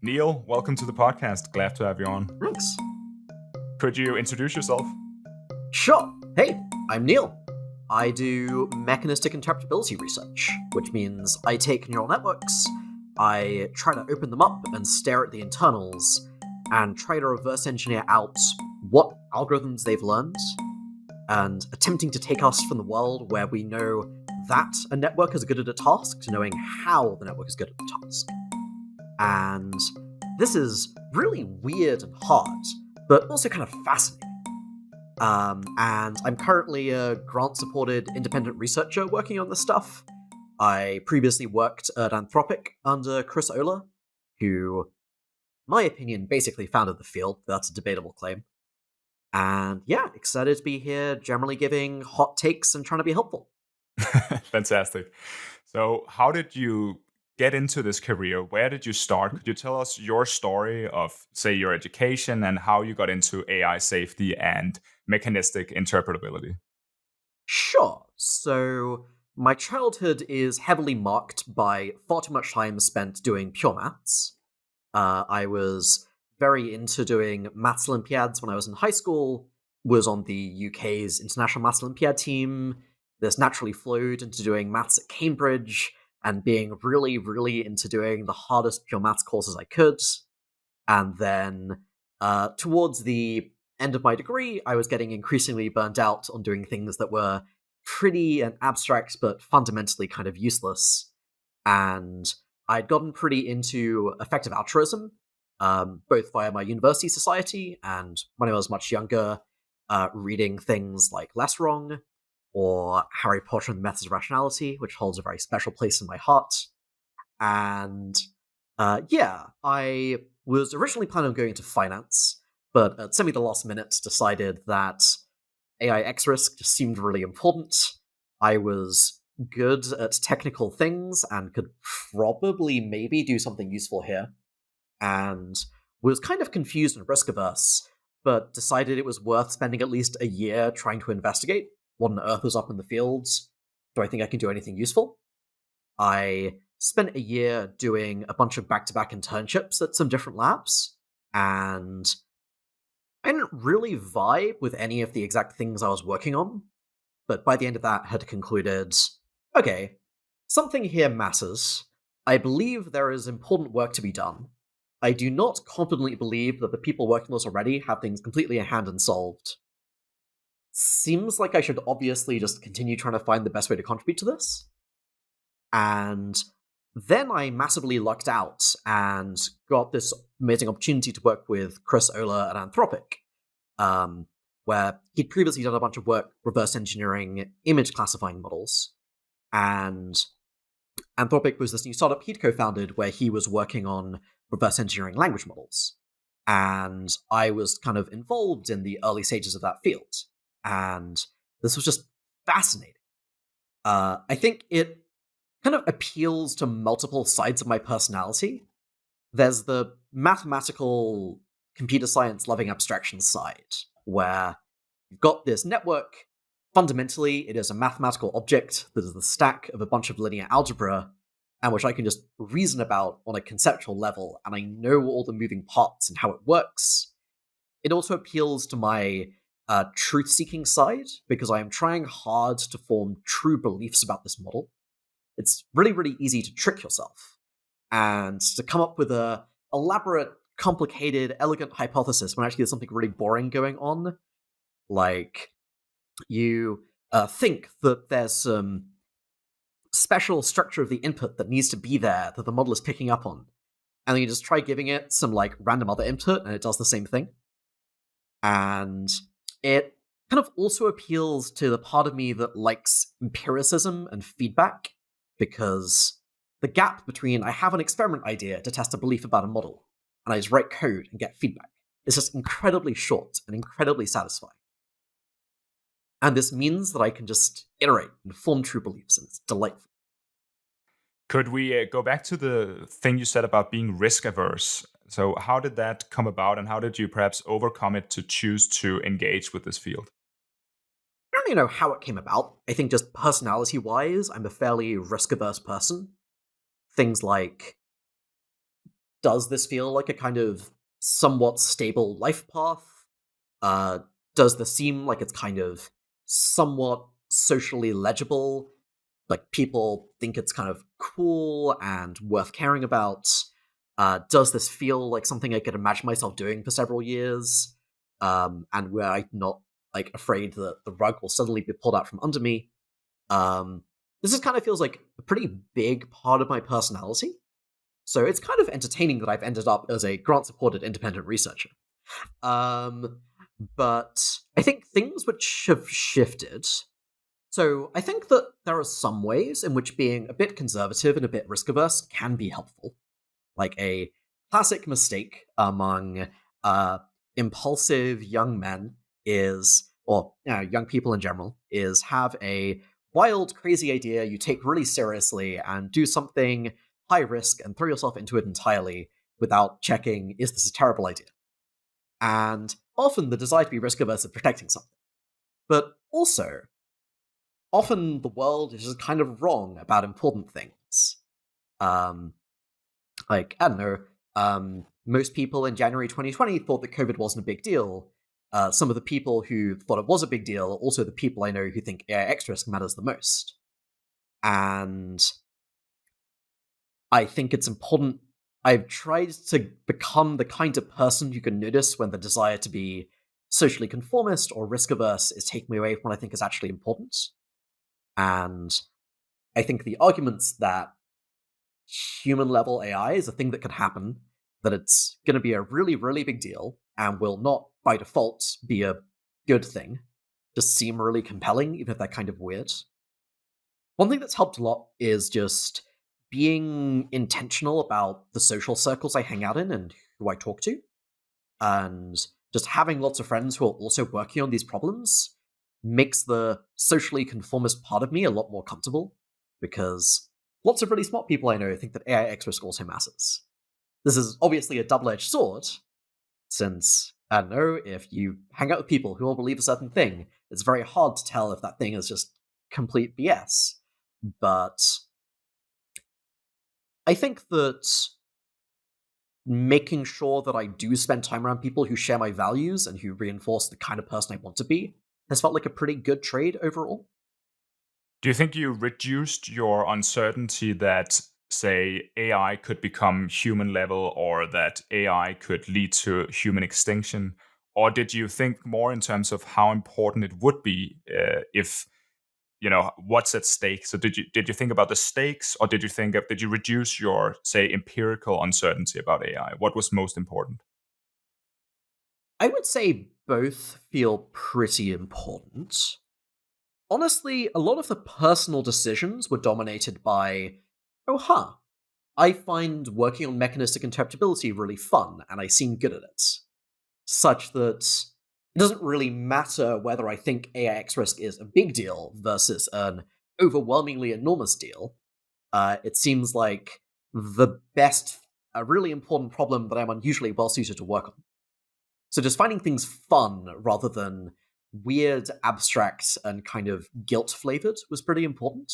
Neel, welcome to the podcast. Glad to have you on. Thanks. Could you introduce yourself? Sure. Hey, I'm Neel. I do mechanistic interpretability research, which means I take neural networks, I try to open them up and stare at the internals, and try to reverse engineer out what algorithms they've learned, and attempting to take us from the world where we know that a network is good at a task to knowing how the network is good at the task. And this is really weird and hard, but also kind of fascinating. And I'm currently a grant-supported independent researcher working on this stuff. I previously worked at Anthropic under Chris Olah, who, in my opinion, basically founded the field. That's a debatable claim. And yeah, excited to be here, generally giving hot takes and trying to be helpful. Fantastic. So, how did you get into this career? Where did you start? Could you tell us your story of, say, your education and how you got into AI safety and mechanistic interpretability? Sure. So, my childhood is heavily marked by far too much time spent doing pure maths. I was very into doing maths Olympiads when I was in high school, was on the UK's International Maths Olympiad team. This naturally flowed into doing maths at Cambridge and being really, really into doing the hardest pure maths courses I could. And then towards the end of my degree, I was getting increasingly burnt out on doing things that were pretty and abstract, but fundamentally kind of useless. And I'd gotten pretty into effective altruism, both via my university society and when I was much younger, reading things like Less Wrong or Harry Potter and the Methods of Rationality, which holds a very special place in my heart. And yeah, I was originally planning on going into finance, but at semi the last minute decided that AI X risk just seemed really important. I was good at technical things and could probably maybe do something useful here, and was kind of confused and risk averse, but decided it was worth spending at least a year trying to investigate what on earth was up in the fields. Do I think I can do anything useful? I spent a year doing a bunch of back-to-back internships at some different labs, and I didn't really vibe with any of the exact things I was working on, but by the end of that had concluded, okay, something here matters. I believe there is important work to be done. I do not confidently believe that the people working on this already have things completely in hand and solved. Seems like I should obviously just continue trying to find the best way to contribute to this. And then I massively lucked out and got this amazing opportunity to work with Chris Olah at Anthropic, where he'd previously done a bunch of work reverse engineering image classifying models. And Anthropic was this new startup he'd co-founded where he was working on reverse engineering language models. And I was kind of involved in the early stages of that field. And this was just fascinating. I think it kind of appeals to multiple sides of my personality. There's the mathematical, computer science loving abstraction side, where you've got this network. Fundamentally, it is a mathematical object that is the stack of a bunch of linear algebra, and which I can just reason about on a conceptual level, and I know all the moving parts and how it works. It also appeals to my truth-seeking side, because I am trying hard to form true beliefs about this model. It's really, really easy to trick yourself, and to come up with a elaborate, complicated, elegant hypothesis when actually there's something really boring going on. Like, you think that there's some special structure of the input that needs to be there that the model is picking up on, and then you just try giving it some like random other input, and it does the same thing. And it kind of also appeals to the part of me that likes empiricism and feedback, because the gap between I have an experiment idea to test a belief about a model, and I just write code and get feedback is just incredibly short and incredibly satisfying. And this means that I can just iterate and form true beliefs, and it's delightful. Could we go back to the thing you said about being risk averse? So, how did that come about, and how did you perhaps overcome it to choose to engage with this field? I don't really know how it came about. I think just personality-wise, I'm a fairly risk-averse person. Things like does this feel like a kind of somewhat stable life path? Uh, does this seem like it's kind of somewhat socially legible? Like people think it's kind of cool and worth caring about? Does this feel like something I could imagine myself doing for several years? And where I'm not like afraid that the rug will suddenly be pulled out from under me? Um, this is kind of feels like a pretty big part of my personality. So it's kind of entertaining that I've ended up as a grant-supported independent researcher. Um, but I think things which have shifted. So I think that there are some ways in which being a bit conservative and a bit risk-averse can be helpful. Like a classic mistake among uh, impulsive young men is, or young people in general, is have a wild, crazy idea you take really seriously and do something high risk and throw yourself into it entirely without checking, is this a terrible idea? And often the desire to be risk averse is protecting something. But also, often the world is just kind of wrong about important things. Um, like, I don't know, most people in January 2020 thought that COVID wasn't a big deal. Some of the people who thought it was a big deal are also the people I know who think AI X risk matters the most. And I think it's important. I've tried to become the kind of person you can notice when the desire to be socially conformist or risk averse is taking me away from what I think is actually important. And I think the arguments that human level AI is a thing that can happen, that it's going to be a really, really big deal, and will not by default be a good thing, just seem really compelling, even if they're kind of weird. One thing that's helped a lot is just being intentional about the social circles I hang out in and who I talk to, and just having lots of friends who are also working on these problems makes the socially conformist part of me a lot more comfortable, because lots of really smart people I know think that AI X risk also matters. This is obviously a double-edged sword, since, I don't know, if you hang out with people who all believe a certain thing, it's very hard to tell if that thing is just complete BS. But I think that making sure that I do spend time around people who share my values and who reinforce the kind of person I want to be has felt like a pretty good trade overall. Do you think you reduced your uncertainty that, say, AI could become human level or that AI could lead to human extinction? Or did you think more in terms of how important it would be if, what's at stake? So did you think about the stakes, or did you reduce your, say, empirical uncertainty about AI? What was most important? I would say both feel pretty important. Honestly, a lot of the personal decisions were dominated by, oh, I find working on mechanistic interpretability really fun, and I seem good at it. Such that it doesn't really matter whether I think AIX risk is a big deal versus an overwhelmingly enormous deal. It seems like the best, a really important problem that I'm unusually well suited to work on. So just finding things fun rather than weird, abstract, and kind of guilt flavored was pretty important.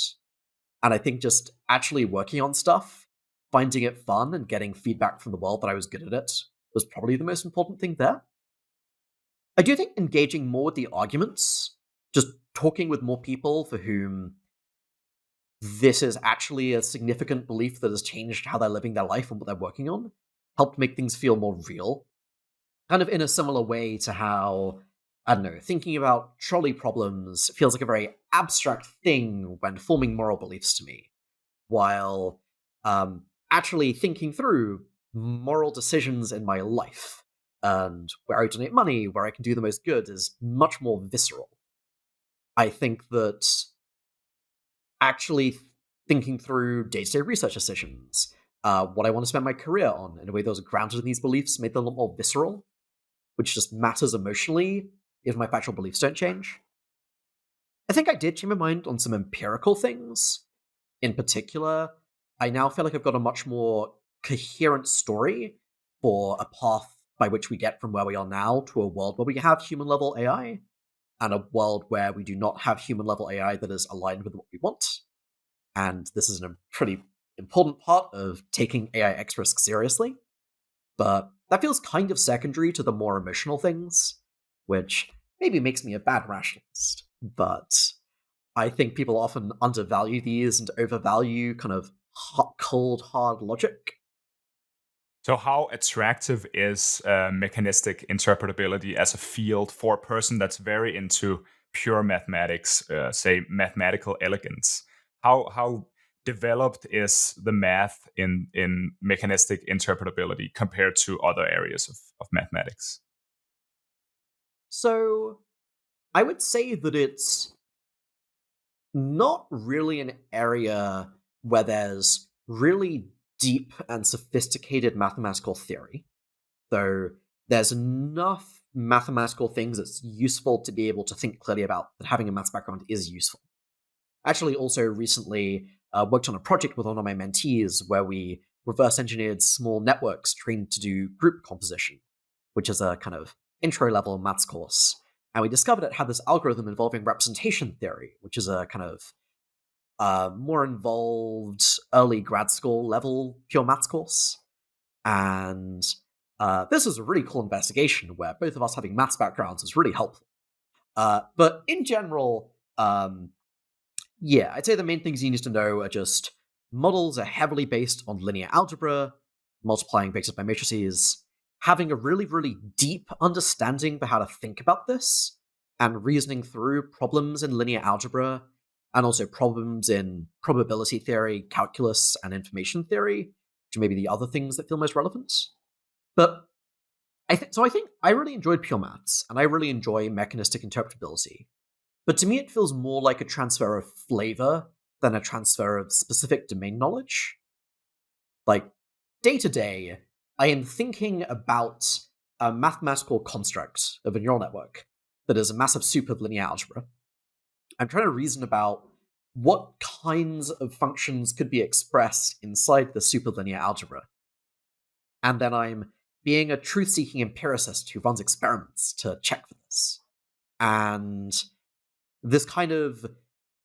And I think just actually working on stuff, finding it fun, and getting feedback from the world that I was good at it was probably the most important thing there. I do think engaging more with the arguments, just talking with more people for whom this is actually a significant belief that has changed how they're living their life and what they're working on, helped make things feel more real. Kind of in a similar way to how, I don't know, thinking about trolley problems feels like a very abstract thing when forming moral beliefs to me, while actually thinking through moral decisions in my life and where I donate money, where I can do the most good is much more visceral. I think that actually thinking through day-to-day research decisions, what I want to spend my career on, in a way that was grounded in these beliefs, made them a lot more visceral, which just matters emotionally if my factual beliefs don't change. I think I did change my mind on some empirical things. In particular, I now feel like I've got a much more coherent story for a path by which we get from where we are now to a world where we have human level AI, and a world where we do not have human level AI that is aligned with what we want. And this is a pretty important part of taking AI X risk seriously. but that feels kind of secondary to the more emotional things, which maybe makes me a bad rationalist. But I think people often undervalue these and overvalue kind of cold, hard logic. So, how attractive is mechanistic interpretability as a field for a person that's very into pure mathematics, say mathematical elegance? How developed is the math in mechanistic interpretability compared to other areas of mathematics? So I would say that it's not really an area where there's really deep and sophisticated mathematical theory, though there's enough mathematical things that's useful to be able to think clearly about that having a maths background is useful. Actually, also recently worked on a project with one of my mentees where we reverse engineered small networks trained to do group composition, which is a kind of intro level maths course. And we discovered it had this algorithm involving representation theory, which is a kind of more involved early grad school level pure maths course. And this was a really cool investigation where both of us having maths backgrounds was really helpful. But in general, yeah, I'd say the main things you need to know are just models are heavily based on linear algebra, multiplying vectors by matrices, having a really, really deep understanding for how to think about this, and reasoning through problems in linear algebra, and also problems in probability theory, calculus, and information theory, which are maybe the other things that feel most relevant. But I think I really enjoyed pure maths, and I really enjoy mechanistic interpretability. But to me, it feels more like a transfer of flavor than a transfer of specific domain knowledge. Like, day to day, I am thinking about a mathematical construct of a neural network that is a massive soup of linear algebra. I'm trying to reason about what kinds of functions could be expressed inside the soup of linear algebra. And then I'm being a truth-seeking empiricist who runs experiments to check for this. And this kind of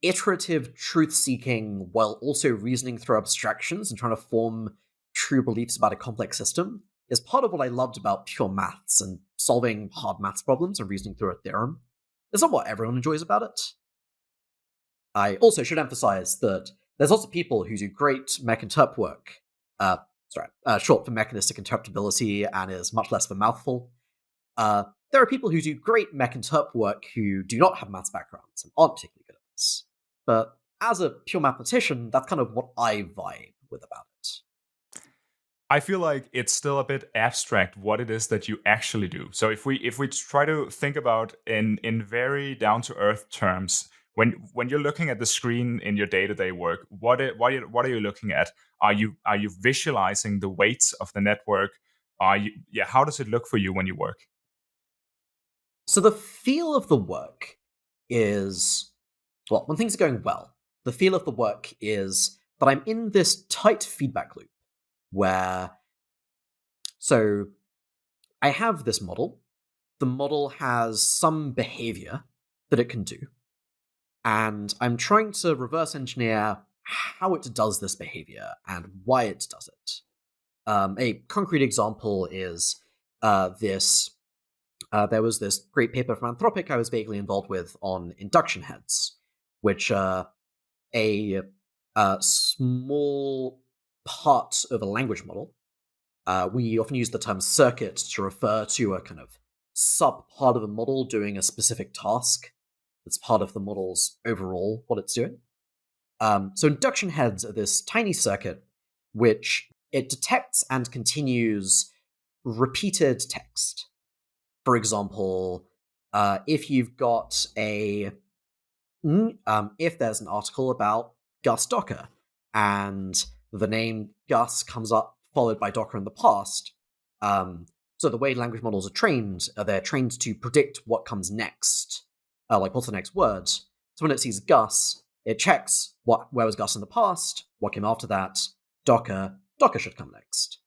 iterative truth-seeking while also reasoning through abstractions and trying to form true beliefs about a complex system is part of what I loved about pure maths and solving hard maths problems and reasoning through a theorem. It's not what everyone enjoys about it. I also should emphasize that there's lots of people who do great mech-interp work, short for mechanistic interpretability and is much less of a mouthful. There are people who do great mech-interp work who do not have maths backgrounds and aren't particularly good at this. But as a pure mathematician, that's kind of what I vibe with about it. I feel like it's still a bit abstract what it is that you actually do. So if we try to think about in very down to earth terms, when you're looking at the screen in your day to day work, what are you looking at? Are you visualizing the weights of the network? How does it look for you when you work? So the feel of the work is, well, when things are going well, the feel of the work is that I'm in this tight feedback loop where, so I have this model. The model has some behavior that it can do, and I'm trying to reverse engineer how it does this behavior and why it does it. A concrete example is this. There was this great paper from Anthropic I was vaguely involved with on induction heads, which are a small part of a language model. We often use the term circuit to refer to a kind of sub part of a model doing a specific task that's part of the model's overall what it's doing. So induction heads are this tiny circuit which it detects and continues repeated text. For example, if you've got if there's an article about Gus Docker and the name Gus comes up followed by Docker in the past, so the way language models are trained, they're trained to predict what comes next, like what's the next word. So when it sees Gus, it checks where was Gus in the past, what came after that, Docker should come next.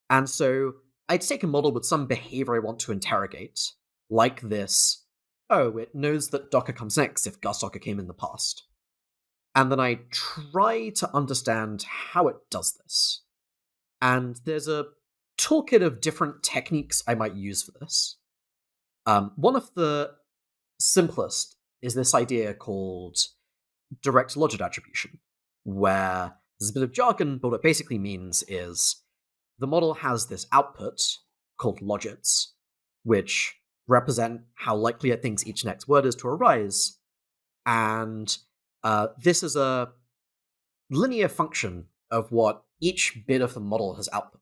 And so I'd take a model with some behavior I want to interrogate, like this. Oh, it knows that Docker comes next if Gus Docker came in the past. And then I try to understand how it does this. And there's a toolkit of different techniques I might use for this. One of the simplest is this idea called direct logit attribution, where there's a bit of jargon, but what it basically means is the model has this output called logits, which represent how likely it thinks each next word is to arise, and this is a linear function of what each bit of the model has output,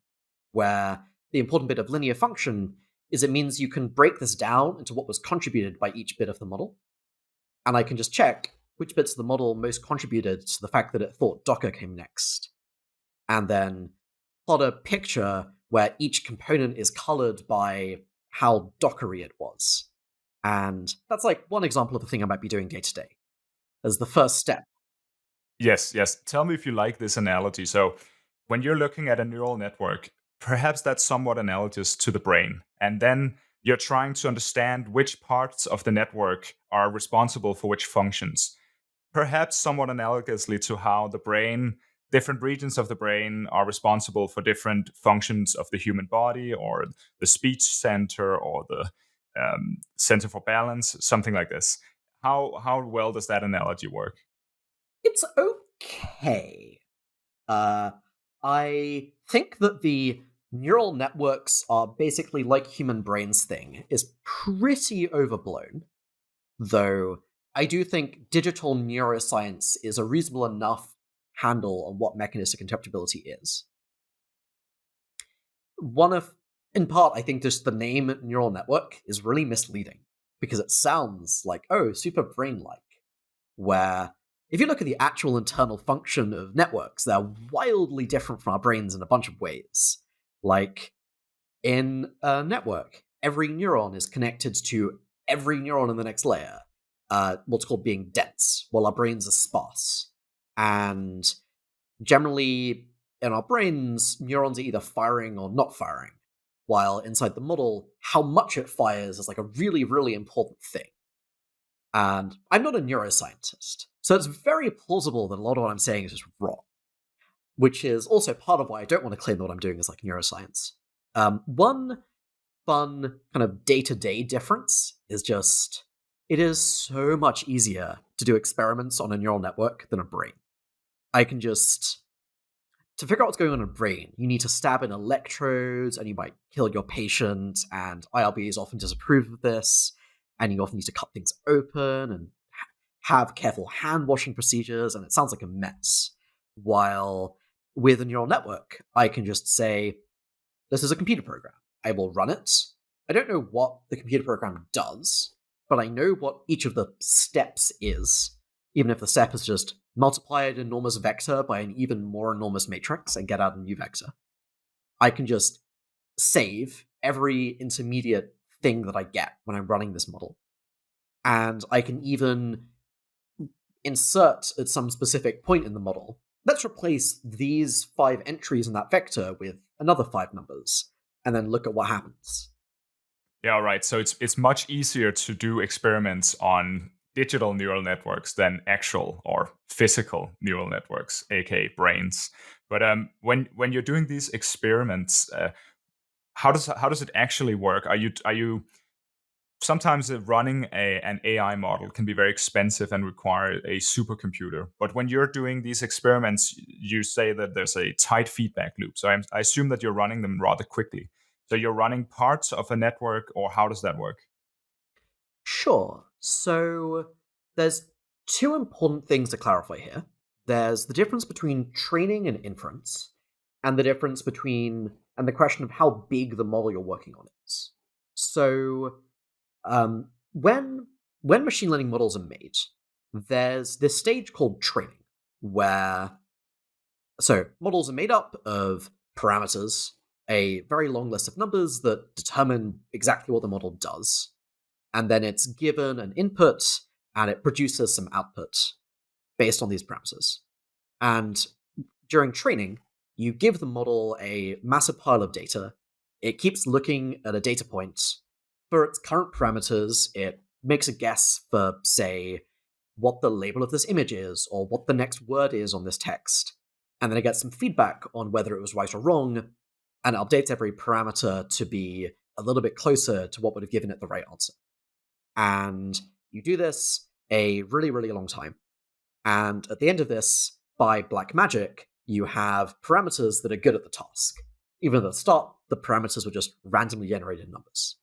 where the important bit of linear function is it means you can break this down into what was contributed by each bit of the model, and I can just check which bits of the model most contributed to the fact that it thought Docker came next, and then plot a picture where each component is colored by how Dockery it was. And that's like one example of the thing I might be doing day to day as the first step. Yes, yes. Tell me if you like this analogy. So, when you're looking at a neural network, perhaps that's somewhat analogous to the brain. And then you're trying to understand which parts of the network are responsible for which functions. Perhaps somewhat analogously to how the brain, different regions of the brain are responsible for different functions of the human body, or the speech center, or the center for balance, something like this. How well does that analogy work? It's okay. Uh, I think that the neural networks are basically like human brains thing is pretty overblown, though I do think digital neuroscience is a reasonable enough handle on what mechanistic interpretability is. One of, in part, I think just the name neural network is really misleading because it sounds like, oh, super brain like, where if you look at the actual internal function of networks, they're wildly different from our brains in a bunch of ways. Like, in a network, every neuron is connected to every neuron in the next layer, what's called being dense, while our brains are sparse. And generally, in our brains, neurons are either firing or not firing, while inside the model, how much it fires is like a really, really important thing. And I'm not a neuroscientist, so it's very plausible that a lot of what I'm saying is just wrong, which is also part of why I don't want to claim that what I'm doing is like neuroscience. One fun kind of day-to-day difference is just it is so much easier to do experiments on a neural network than a brain. I can just to figure out what's going on in a brain, you need to stab in electrodes, and you might kill your patient, and IRBs often disapprove of this, and you often need to cut things open and have careful hand-washing procedures, and it sounds like a mess. While with a neural network, I can just say, this is a computer program. I will run it. I don't know what the computer program does, but I know what each of the steps is, even if the step is just multiply an enormous vector by an even more enormous matrix and get out a new vector. I can just save every intermediate thing that I get when I'm running this model. And I can even insert at some specific point in the model, let's replace these 5 entries in that vector with another 5 numbers, and then look at what happens. Yeah, right. So it's much easier to do experiments on digital neural networks than actual or physical neural networks, aka brains. But when you're doing these experiments, how does it actually work? Are you sometimes running an AI model can be very expensive and require a supercomputer. But when you're doing these experiments, you say that there's a tight feedback loop. So I assume that you're running them rather quickly. So you're running parts of a network, or how does that work? Sure. So there's 2 important things to clarify here. There's the difference between training and inference, and the difference between and the question of how big the model you're working on is. So when machine learning models are made, there's this stage called training, where models are made up of parameters, a very long list of numbers that determine exactly what the model does, and then it's given an input and it produces some output based on these parameters. And during training, you give the model a massive pile of data. It keeps looking at a data point. For its current parameters, it makes a guess for, say, what the label of this image is, or what the next word is on this text. And then it gets some feedback on whether it was right or wrong, and it updates every parameter to be a little bit closer to what would have given it the right answer. And you do this a really, really long time. And at the end of this, by black magic, you have parameters that are good at the task. Even at the start, the parameters were just randomly generated numbers.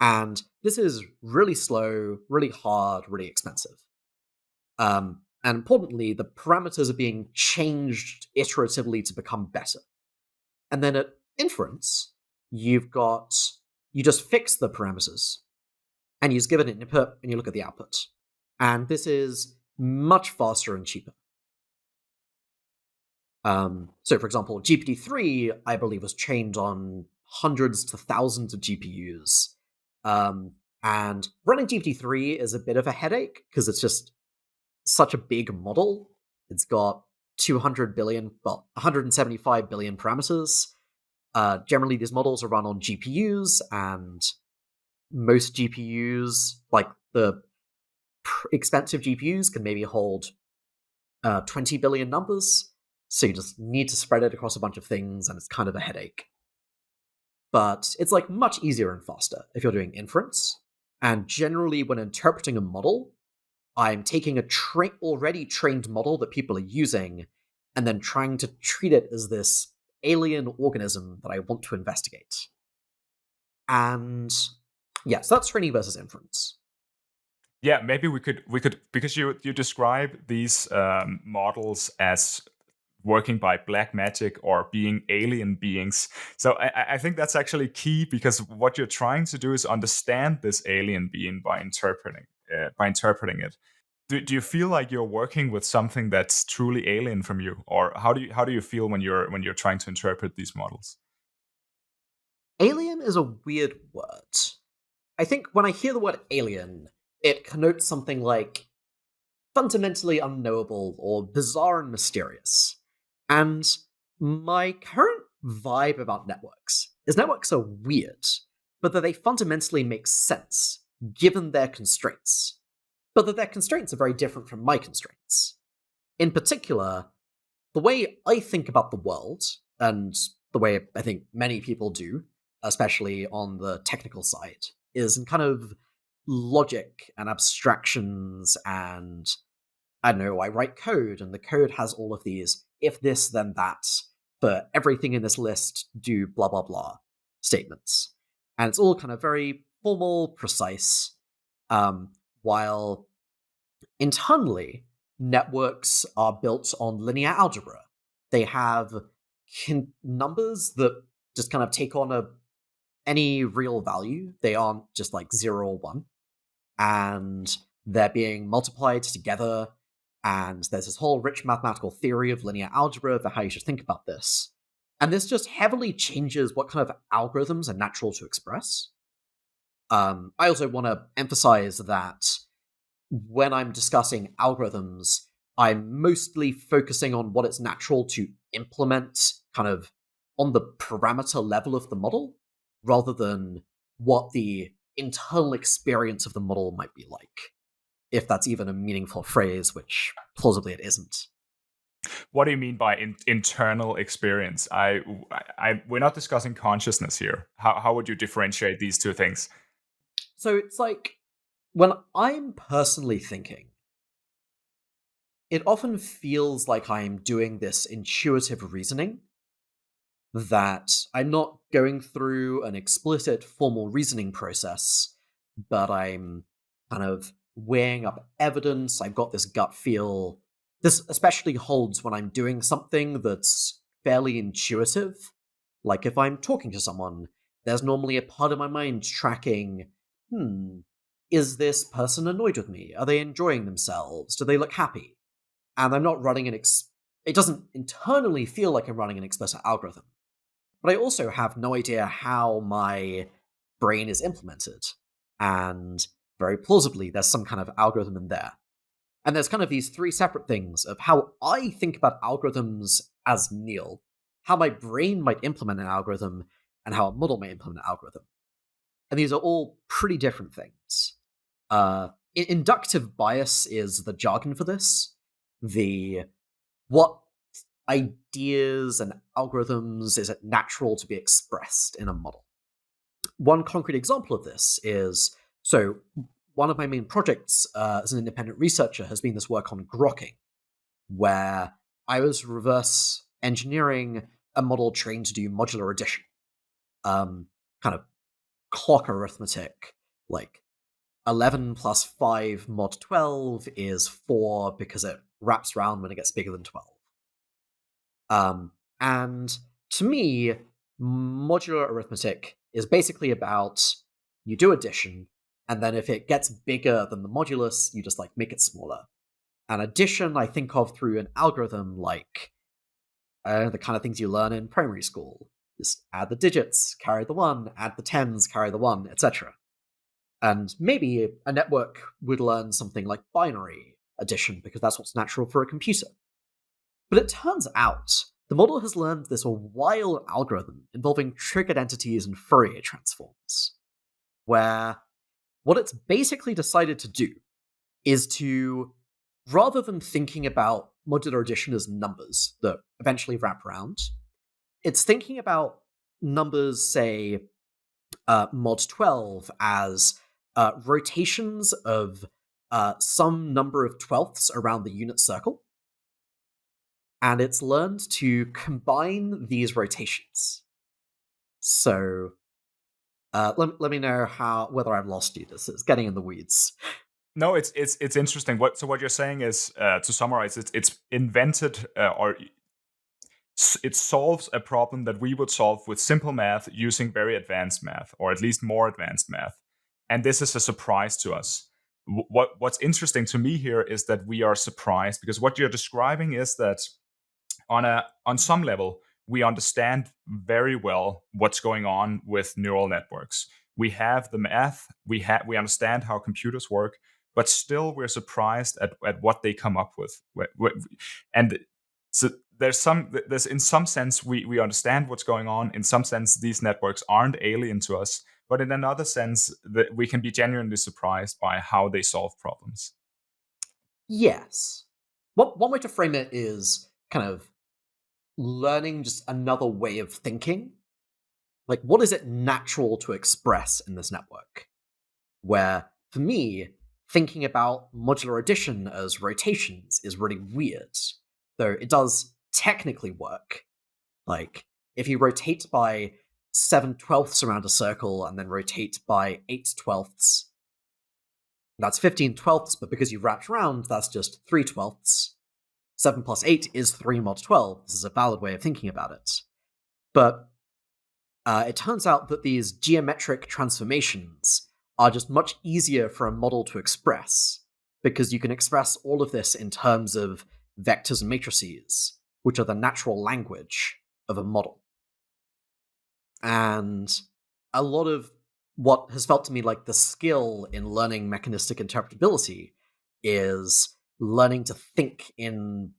And this is really slow, really hard, really expensive. And importantly, the parameters are being changed iteratively to become better. And then at inference, you just fix the parameters, and you just give it an input, and you look at the output. And this is much faster and cheaper. So, for example, GPT-3, I believe, was trained on hundreds to thousands of GPUs. And running GPT-3 is a bit of a headache, because it's just such a big model. It's got 175 billion parameters. Generally, these models are run on GPUs, and most GPUs, like the expensive GPUs, can maybe hold 20 billion numbers. So you just need to spread it across a bunch of things, and it's kind of a headache. But it's like much easier and faster if you're doing inference. And generally, when interpreting a model, I'm taking a already trained model that people are using, and then trying to treat it as this alien organism that I want to investigate. And yeah, so that's training versus inference. Yeah, maybe we could because you describe these models as working by black magic or being alien beings. So I think that's actually key, because what you're trying to do is understand this alien being by interpreting it. Do you feel like you're working with something that's truly alien from you, or how do you feel when you're trying to interpret these models? Alien is a weird word. I think when I hear the word alien, it connotes something like fundamentally unknowable or bizarre and mysterious. And my current vibe about networks is networks are weird, but that they fundamentally make sense given their constraints. But that their constraints are very different from my constraints. In particular, the way I think about the world, and the way I think many people do, especially on the technical side, is in kind of logic and abstractions, and I don't know, I write code, and the code has all of these if this then that, for everything in this list do blah blah blah statements. And it's all kind of very formal, precise, while internally, networks are built on linear algebra. They have numbers that just kind of take on any real value. They aren't just like 0 or 1. And they're being multiplied together. And there's this whole rich mathematical theory of linear algebra for how you should think about this. And this just heavily changes what kind of algorithms are natural to express. I also want to emphasize that when I'm discussing algorithms, I'm mostly focusing on what it's natural to implement kind of on the parameter level of the model, rather than what the internal experience of the model might be like. If that's even a meaningful phrase, which plausibly it isn't. What do you mean by internal experience? We're not discussing consciousness here. How would you differentiate these two things? So it's like, when I'm personally thinking, it often feels like I'm doing this intuitive reasoning, that I'm not going through an explicit formal reasoning process, but I'm kind of weighing up evidence. I've got this gut feel. This especially holds when I'm doing something that's fairly intuitive. Like if I'm talking to someone, there's normally a part of my mind tracking, is this person annoyed with me? Are they enjoying themselves? Do they look happy? And I'm not running it doesn't internally feel like I'm running an explicit algorithm. But I also have no idea how my brain is implemented. And very plausibly, there's some kind of algorithm in there. And there's kind of these three separate things of how I think about algorithms as Neel, how my brain might implement an algorithm, and how a model may implement an algorithm. And these are all pretty different things. Inductive bias is the jargon for this. What ideas and algorithms is it natural to be expressed in a model? One concrete example of this is, so one of my main projects as an independent researcher has been this work on grokking, where I was reverse engineering a model trained to do modular addition, kind of clock arithmetic, like 11 plus 5 mod 12 is 4 because it wraps around when it gets bigger than 12. And to me, modular arithmetic is basically about you do addition, and then if it gets bigger than the modulus, you just like make it smaller. And addition, I think of through an algorithm like the kind of things you learn in primary school. Just add the digits, carry the 1, add the tens, carry the 1, etc. And maybe a network would learn something like binary addition because that's what's natural for a computer. But it turns out the model has learned this wild algorithm involving triggered entities and Fourier transforms, where what it's basically decided to do is to, rather than thinking about modular addition as numbers that eventually wrap around, it's thinking about numbers, say, mod 12 as rotations of some number of twelfths around the unit circle, and it's learned to combine these rotations. So let me know whether I've lost you. This is getting in the weeds. No, it's interesting. What you're saying is, to summarize, it's invented or it solves a problem that we would solve with simple math using very advanced math, or at least more advanced math. And this is a surprise to us. What's interesting to me here is that we are surprised because what you're describing is that on some level we understand very well what's going on with neural networks. We have the math, we understand how computers work, but still we're surprised at what they come up with. And so there's in some sense we understand what's going on. In some sense, these networks aren't alien to us, but in another sense, that we can be genuinely surprised by how they solve problems. Yes. One way to frame it is kind of learning just another way of thinking. Like, what is it natural to express in this network? Where, for me, thinking about modular addition as rotations is really weird, though it does technically work. Like, if you rotate by 7/12 around a circle and then rotate by 8/12, that's 15/12, but because you wrapped around, that's just 3/12. 7 plus 8 is 3 mod 12. This is a valid way of thinking about it. But it turns out that these geometric transformations are just much easier for a model to express, because you can express all of this in terms of vectors and matrices, which are the natural language of a model. And a lot of what has felt to me like the skill in learning mechanistic interpretability is learning to think in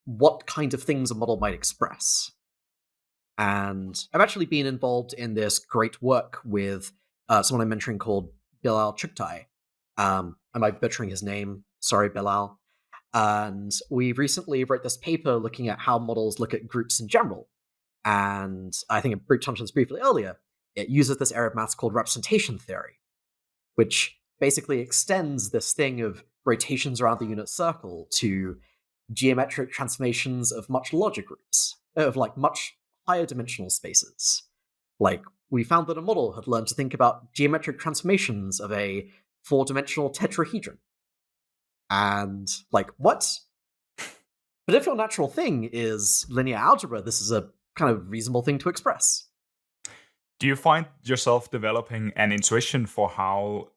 what kind of things a model might express. And I've actually been involved in this great work with someone I'm mentoring called Bilal Chuktai. Am I butchering his name? Sorry, Bilal. And we recently wrote this paper looking at how models look at groups in general. And I think I touched on this briefly earlier. It uses this area of maths called representation theory, which basically extends this thing of rotations around the unit circle to geometric transformations of much larger groups, of like much higher dimensional spaces. Like, we found that a model had learned to think about geometric transformations of a 4-dimensional tetrahedron. And, like, what? But if your natural thing is linear algebra, this is a kind of reasonable thing to express. Do you find yourself developing an intuition for how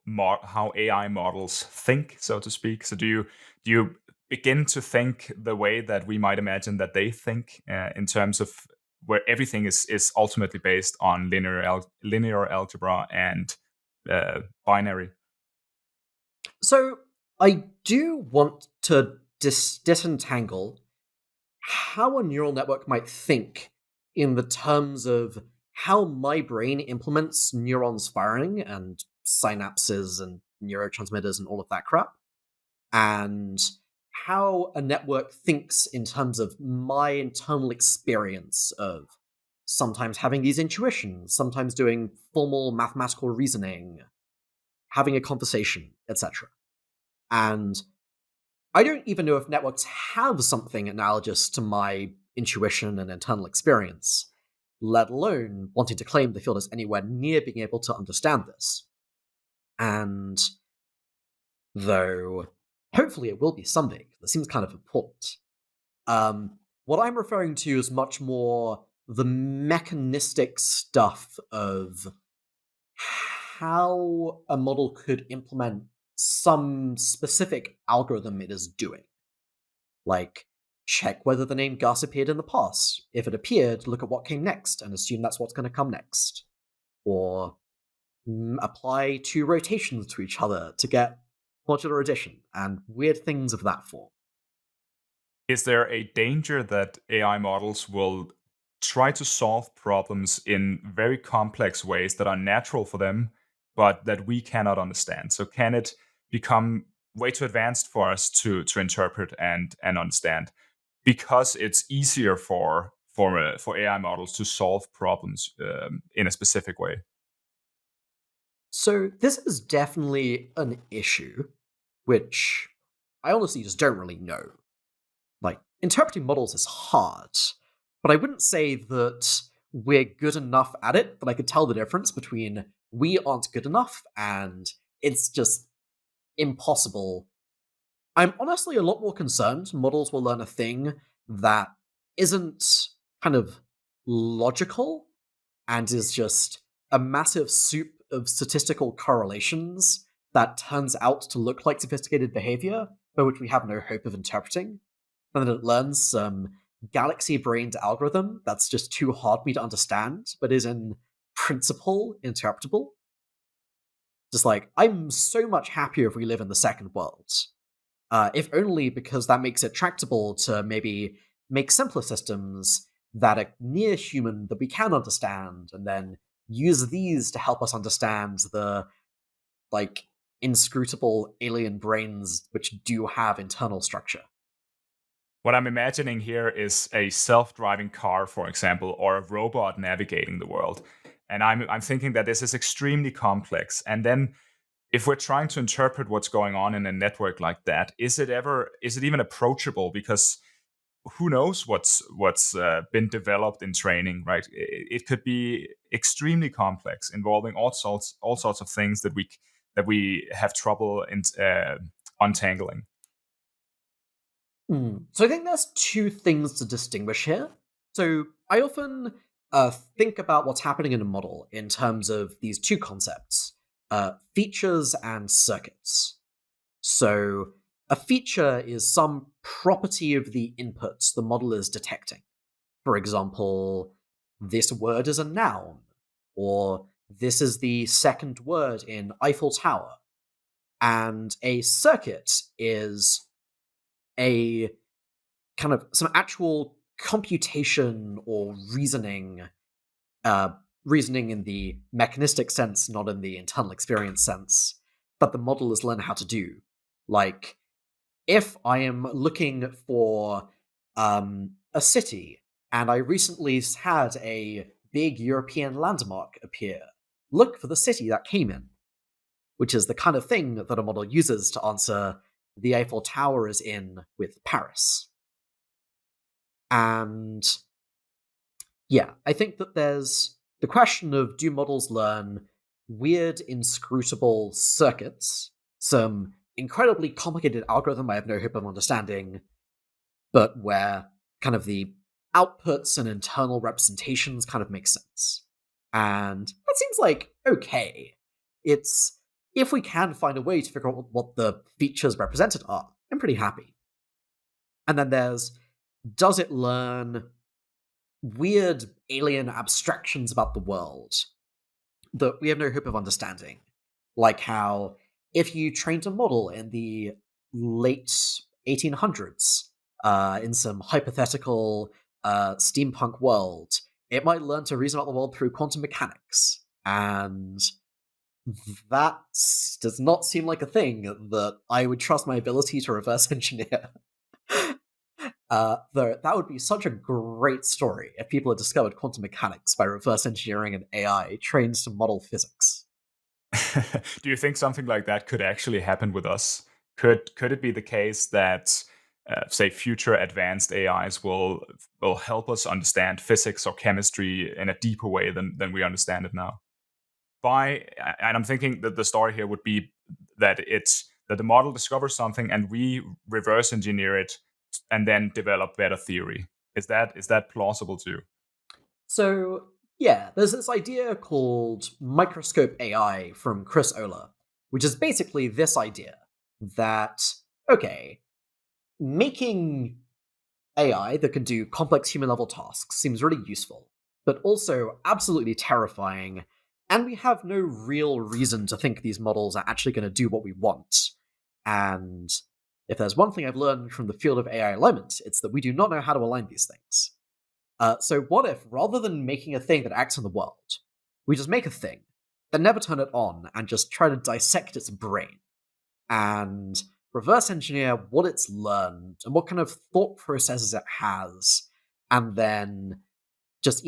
AI models think, so to speak? So do you begin to think the way that we might imagine that they think, in terms of where everything is ultimately based on linear algebra and binary? So I do want to disentangle how a neural network might think in the terms of how my brain implements neurons firing and synapses and neurotransmitters and all of that crap, and how a network thinks in terms of my internal experience of sometimes having these intuitions, sometimes doing formal mathematical reasoning, having a conversation, etc. And I don't even know if networks have something analogous to my intuition and internal experience, let alone wanting to claim the field is anywhere near being able to understand this. And though hopefully it will be someday, that seems kind of important. What I'm referring to is much more the mechanistic stuff of how a model could implement some specific algorithm it is doing. Like, check whether the name Gus appeared in the past. If it appeared, look at what came next and assume that's what's going to come next. Or apply two rotations to each other to get modular addition and weird things of that form. Is there a danger that AI models will try to solve problems in very complex ways that are natural for them, but that we cannot understand? So can it become way too advanced for us to interpret and understand because it's easier for AI models to solve problems in a specific way? So, this is definitely an issue, which I honestly just don't really know. Like, interpreting models is hard, but I wouldn't say that we're good enough at it that I could tell the difference between we aren't good enough and it's just impossible. I'm honestly a lot more concerned models will learn a thing that isn't kind of logical and is just a massive soup of statistical correlations that turns out to look like sophisticated behavior, but which we have no hope of interpreting. And then it learns some galaxy brained algorithm that's just too hard for me to understand, but is in principle interpretable. Just like, I'm so much happier if we live in the second world. If only because that makes it tractable to maybe make simpler systems that are near human that we can understand, and then use these to help us understand the, like, inscrutable alien brains which do have internal structure. What I'm imagining here is a self-driving car, for example, or a robot navigating the world. And I'm thinking that this is extremely complex. And then if we're trying to interpret what's going on in a network like that, is it even approachable? Because who knows what's been developed in training, right? It could be extremely complex, involving all sorts of things that we have trouble in untangling. So I think there's two things to distinguish here. So I often think about what's happening in a model in terms of these two concepts, features and circuits. So a feature is some property of the inputs the model is detecting. For example, this word is a noun, or this is the second word in Eiffel Tower. And a circuit is a kind of some actual computation or reasoning, uh, reasoning in the mechanistic sense, not in the internal experience sense, that the model is learning how to do. Like, if I am looking for a city and I recently had a big European landmark appear, look for the city that came in, which is the kind of thing that a model uses to answer the Eiffel Tower is in with Paris. And yeah, I think that there's the question of, do models learn weird, inscrutable circuits, some incredibly complicated algorithm I have no hope of understanding, but where kind of the outputs and internal representations kind of make sense. And that seems like okay. It's, if we can find a way to figure out what the features represented are, I'm pretty happy. And then there's, does it learn weird alien abstractions about the world that we have no hope of understanding? Like how, if you trained a model in the late 1800s, in some hypothetical steampunk world, it might learn to reason about the world through quantum mechanics. And That does not seem like a thing that I would trust my ability to reverse engineer. Though that would be such a great story if people had discovered quantum mechanics by reverse engineering an AI trained to model physics. Do you think something like that could actually happen with us? Could it be the case that say future advanced AIs will help us understand physics or chemistry in a deeper way than we understand it now? By and I'm thinking that the story here would be that it's that the model discovers something and we reverse engineer it and then develop better theory. Is that plausible too? So, yeah, there's this idea called microscope AI from Chris Olah, which is basically this idea that, okay, making AI that can do complex human level tasks seems really useful, but also absolutely terrifying, and we have no real reason to think these models are actually going to do what we want. And if there's one thing I've learned from the field of AI alignment, it's that we do not know how to align these things. So what if, rather than making a thing that acts in the world, we just make a thing, then never turn it on, and just try to dissect its brain, and reverse engineer what it's learned and what kind of thought processes it has, and then just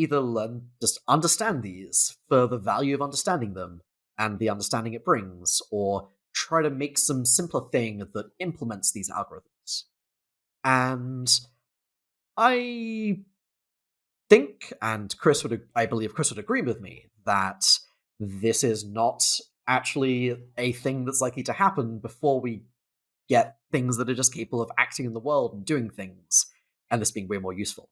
understand these for the value of understanding them and the understanding it brings, or try to make some simpler thing that implements these algorithms. And I think, and I believe Chris would agree with me, that this is not actually a thing that's likely to happen before we get things that are just capable of acting in the world and doing things, and this being way more useful.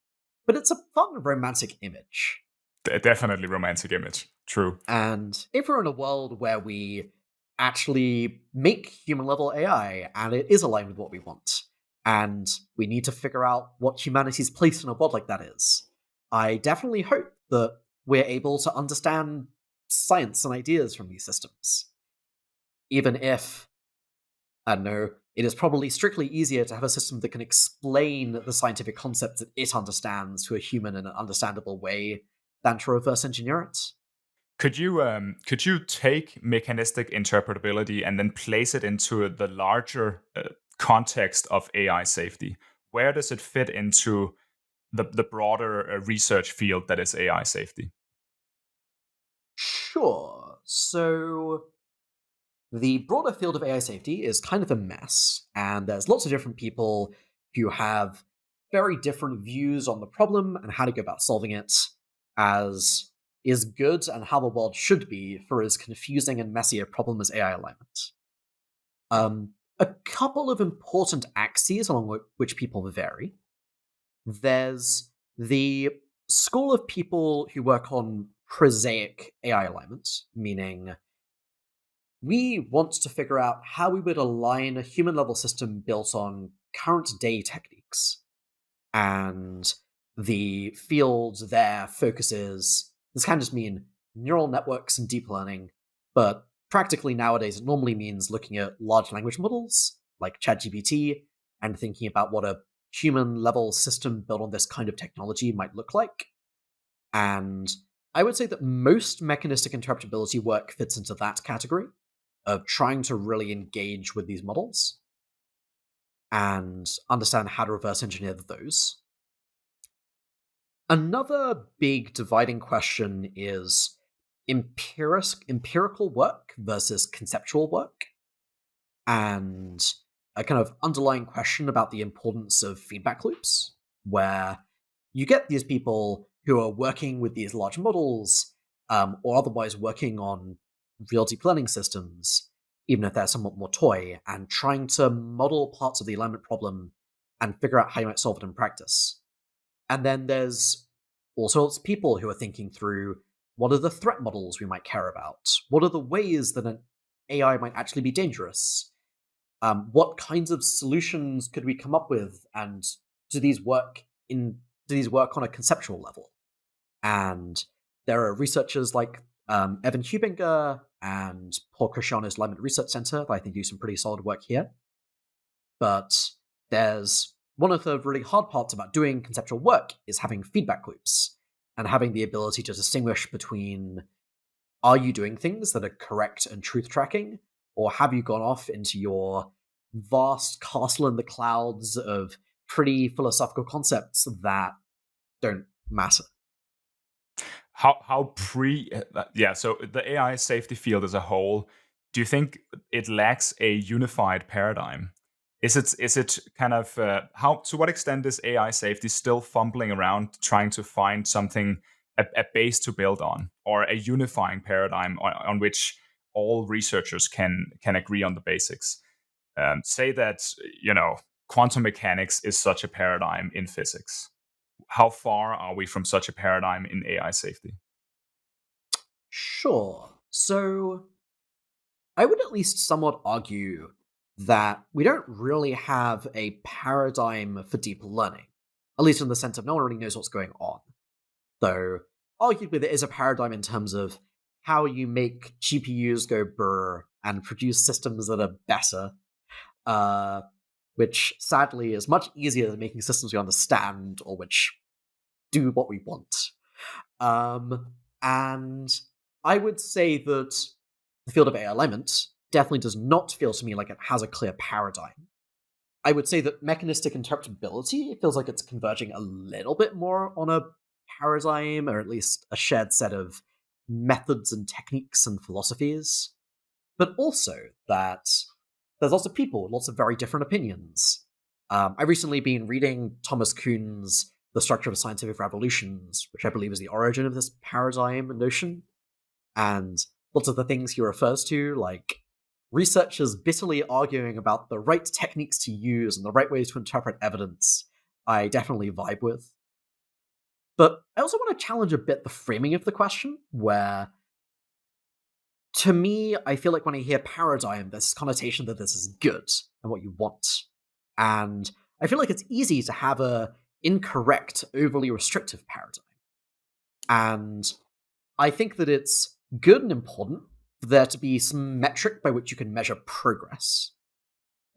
But it's a fun, romantic image. Definitely romantic image. True. And if we're in a world where we actually make human level AI and it is aligned with what we want, and we need to figure out what humanity's place in a world like that is, I definitely hope that we're able to understand science and ideas from these systems. Even if, I don't know, it is probably strictly easier to have a system that can explain the scientific concepts that it understands to a human in an understandable way than to reverse engineer it. Could you take mechanistic interpretability and then place it into the larger context of AI safety? Where does it fit into the broader research field that is AI safety? Sure. So the broader field of AI safety is kind of a mess, and there's lots of different people who have very different views on the problem and how to go about solving it, as is good and how the world should be for as confusing and messy a problem as AI alignment. A couple of important axes along which people vary. There's the school of people who work on prosaic AI alignment, meaning we want to figure out how we would align a human level system built on current day techniques. And the field there focuses, this can just mean neural networks and deep learning, but practically nowadays it normally means looking at large language models like ChatGPT and thinking about what a human level system built on this kind of technology might look like. And I would say that most mechanistic interpretability work fits into that category of trying to really engage with these models and understand how to reverse engineer those. Another big dividing question is empirical work versus conceptual work, and a kind of underlying question about the importance of feedback loops, where you get these people who are working with these large models, or otherwise working on real deep learning systems, even if they're somewhat more toy, and trying to model parts of the alignment problem and figure out how you might solve it in practice. And then there's all sorts of people who are thinking through what are the threat models we might care about? What are the ways that an AI might actually be dangerous? What kinds of solutions could we come up with, and do these work on a conceptual level? And there are researchers like Evan Hubinger and Paul Christiano's Alignment Research Center that I think do some pretty solid work here. But there's one of the really hard parts about doing conceptual work is having feedback loops and having the ability to distinguish between are you doing things that are correct and truth tracking, or have you gone off into your vast castle in the clouds of pretty philosophical concepts that don't matter? How pre yeah, so the AI safety field as a whole, do you think it lacks a unified paradigm? Is it kind of how, to what extent is AI safety still fumbling around trying to find something, a base to build on, or a unifying paradigm on which all researchers can agree on the basics? Say that, you know, quantum mechanics is such a paradigm in physics. How far are we from such a paradigm in AI safety? Sure. So I would at least somewhat argue that we don't really have a paradigm for deep learning, at least in the sense of no one really knows what's going on. Though, arguably, there is a paradigm in terms of how you make GPUs go brr and produce systems that are better, uh, which sadly is much easier than making systems we understand or which do what we want. And I would say that the field of AI alignment definitely does not feel to me like it has a clear paradigm. I would say that mechanistic interpretability feels like it's converging a little bit more on a paradigm, or at least a shared set of methods and techniques and philosophies. But also that there's lots of people, lots of very different opinions. I've recently been reading Thomas Kuhn's The Structure of Scientific Revolutions, which I believe is the origin of this paradigm and notion. And lots of the things he refers to, like researchers bitterly arguing about the right techniques to use and the right ways to interpret evidence, I definitely vibe with. But I also want to challenge a bit the framing of the question, where to me, I feel like when I hear paradigm, there's this connotation that this is good and what you want. And I feel like it's easy to have a incorrect, overly restrictive paradigm. And I think that it's good and important for there to be some metric by which you can measure progress.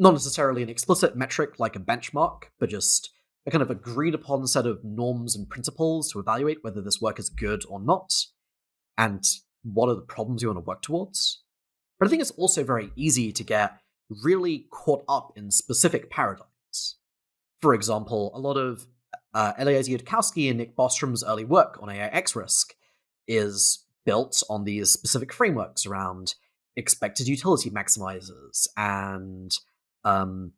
Not necessarily an explicit metric like a benchmark, but just a kind of agreed upon set of norms and principles to evaluate whether this work is good or not, and what are the problems you want to work towards. But I think it's also very easy to get really caught up in specific paradigms. For example, a lot of Eliezer Yudkowsky and Nick Bostrom's early work on AI X risk is built on these specific frameworks around expected utility maximizers and kind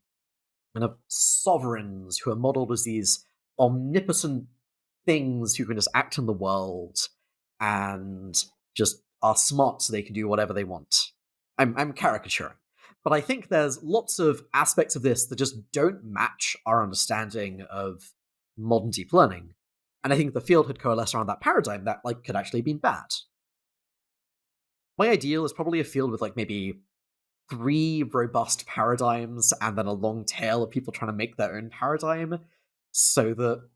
of sovereigns who are modeled as these omnipotent things who can just act in the world and just are smart so they can do whatever they want. I'm caricaturing. But I think there's lots of aspects of this that just don't match our understanding of modern deep learning. And I think the field had coalesced around that paradigm that could actually have been bad. My ideal is probably a field with maybe 3 robust paradigms and then a long tail of people trying to make their own paradigm, so that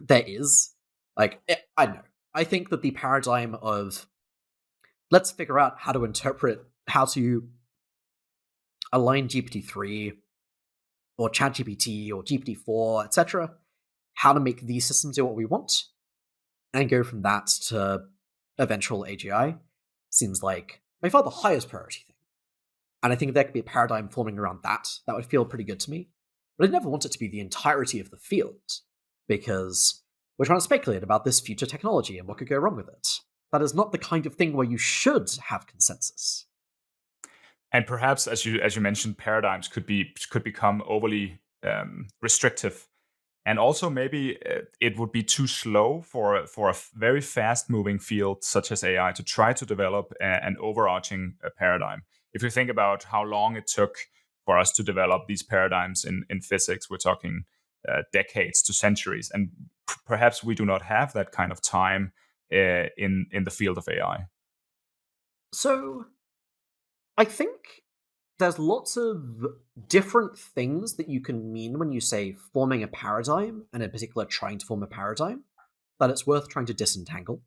there is I don't know. I think that the paradigm of let's figure out how to align GPT-3 or ChatGPT or GPT-4, etc., how to make these systems do what we want, and go from that to eventual AGI seems like by far the highest priority thing. And I think there could be a paradigm forming around that. That would feel pretty good to me. But I never want it to be the entirety of the field, because we're trying to speculate about this future technology and what could go wrong with it. That is not the kind of thing where you should have consensus. And perhaps, as you mentioned, paradigms could become overly restrictive, and also maybe it would be too slow for a very fast moving field such as AI to try to develop an overarching paradigm. If you think about how long it took for us to develop these paradigms in physics, we're talking decades to centuries, and perhaps we do not have that kind of time in the field of AI. So I think there's lots of different things that you can mean when you say forming a paradigm, and in particular trying to form a paradigm, that it's worth trying to disentangle.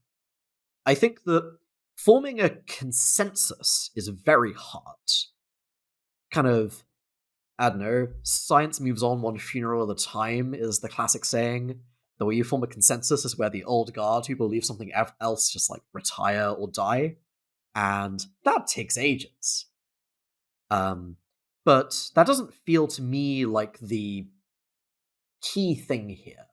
I think that forming a consensus is very hard. Kind of, I don't know, science moves on one funeral at a time is the classic saying. The way you form a consensus is where the old guard who believe something else just retire or die. And that takes ages. Um, but that doesn't feel to me like the key thing here.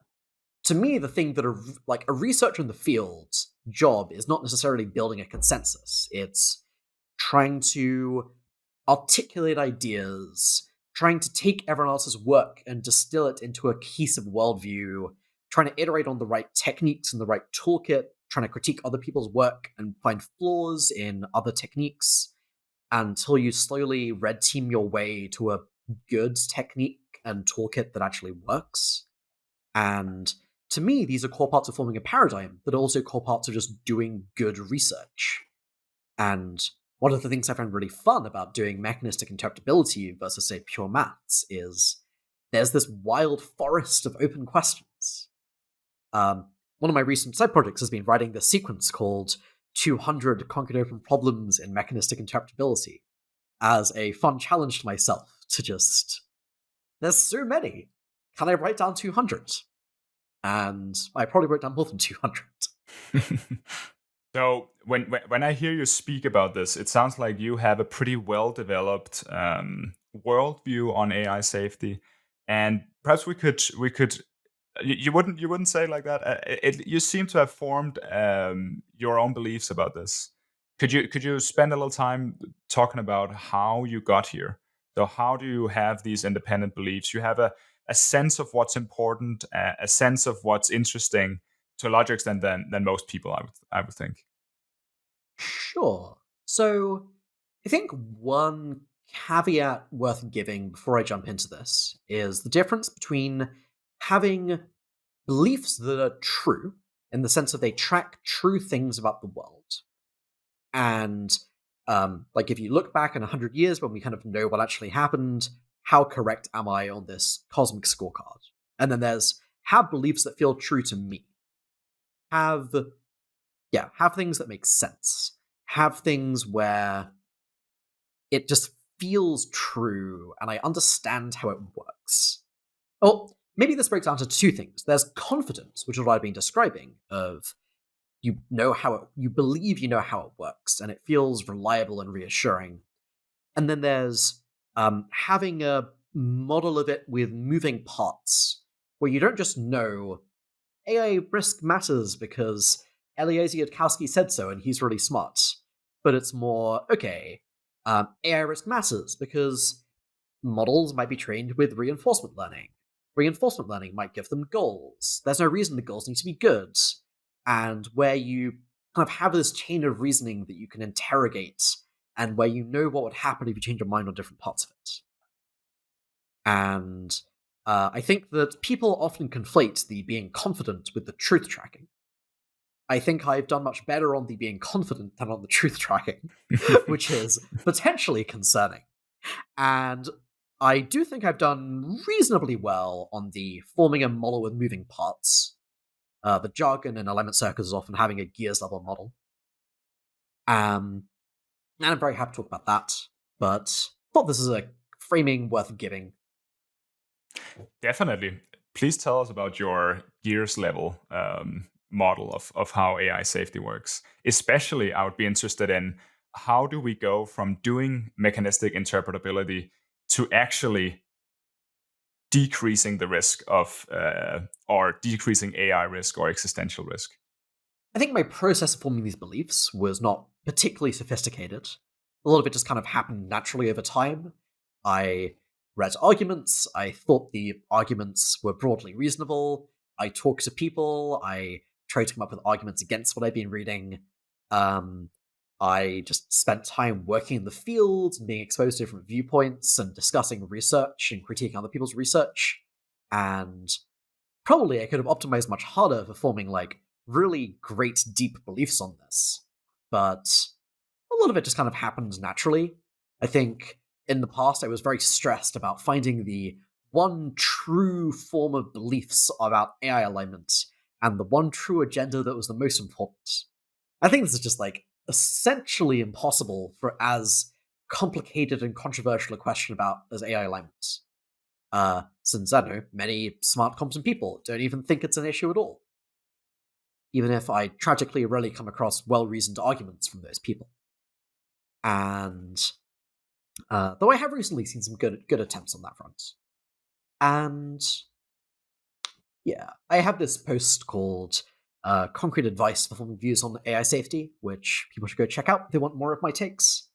To me, the thing that a researcher in the field's job is not necessarily building a consensus. It's trying to articulate ideas, trying to take everyone else's work and distill it into a cohesive worldview, trying to iterate on the right techniques and the right toolkit, trying to critique other people's work and find flaws in other techniques until you slowly red team your way to a good technique and toolkit that actually works. And to me, these are core parts of forming a paradigm, but also core parts of just doing good research. And one of the things I found really fun about doing mechanistic interpretability versus, say, pure maths is there's this wild forest of open questions. One of my recent side projects has been writing this sequence called 200 Concrete Open Problems in Mechanistic Interpretability as a fun challenge to myself to just, there's so many. Can I write down 200? And I probably wrote down more than 200. So when I hear you speak about this, it sounds like you have a pretty well developed worldview on AI safety, and perhaps we could you wouldn't say it like that. You seem to have formed your own beliefs about this. Could you spend a little time talking about how you got here? So how do you have these independent beliefs? You have a sense of what's important, a sense of what's interesting to a larger extent than most people, I would think. Sure. So I think one caveat worth giving before I jump into this is the difference between having beliefs that are true, in the sense that they track true things about the world. And like if you look back in 100 years when we kind of know what actually happened, how correct am I on this cosmic scorecard? And then there's have beliefs that feel true to me. Have have things that make sense. Have things where it just feels true and I understand how it works. Oh, maybe this breaks down to two things. There's confidence, which is what I've been describing, of you believe you know how it works, and it feels reliable and reassuring. And then there's having a model of it with moving parts, where you don't just know AI risk matters because Eliezer Yudkowsky said so and he's really smart, but it's more, okay, AI risk matters because models might be trained with reinforcement learning. Reinforcement learning might give them goals. There's no reason the goals need to be good. And where you kind of have this chain of reasoning that you can interrogate, and where you know what would happen if you change your mind on different parts of it. And I think that people often conflate the being confident with the truth tracking. I think I've done much better on the being confident than on the truth tracking, which is potentially concerning. And I do think I've done reasonably well on the forming a model with moving parts. The jargon in alignment circuits is often having a gears level model. And I'm very happy to talk about that, but thought this is a framing worth giving. Definitely. Please tell us about your gears level model of how AI safety works. Especially, I would be interested in how do we go from doing mechanistic interpretability to actually decreasing the risk of or decreasing AI risk or existential risk. I think my process of forming these beliefs was not particularly sophisticated. A lot of it just kind of happened naturally over time. I read arguments, I thought the arguments were broadly reasonable, I talked to people, I tried to come up with arguments against what I'd been reading. I just spent time working in the field and being exposed to different viewpoints and discussing research and critiquing other people's research. And probably I could have optimized much harder for forming like really great deep beliefs on this. But a lot of it just kind of happened naturally. I think in the past I was very stressed about finding the one true form of beliefs about AI alignment and the one true agenda that was the most important. I think this is just like essentially impossible for as complicated and controversial a question about as AI alignment. Since I know many smart, competent people don't even think it's an issue at all. Even if I tragically rarely come across well-reasoned arguments from those people. And though I have recently seen some good attempts on that front. And yeah, I have this post called Concrete Advice for Forming Views on AI Safety, which people should go check out if they want more of my takes.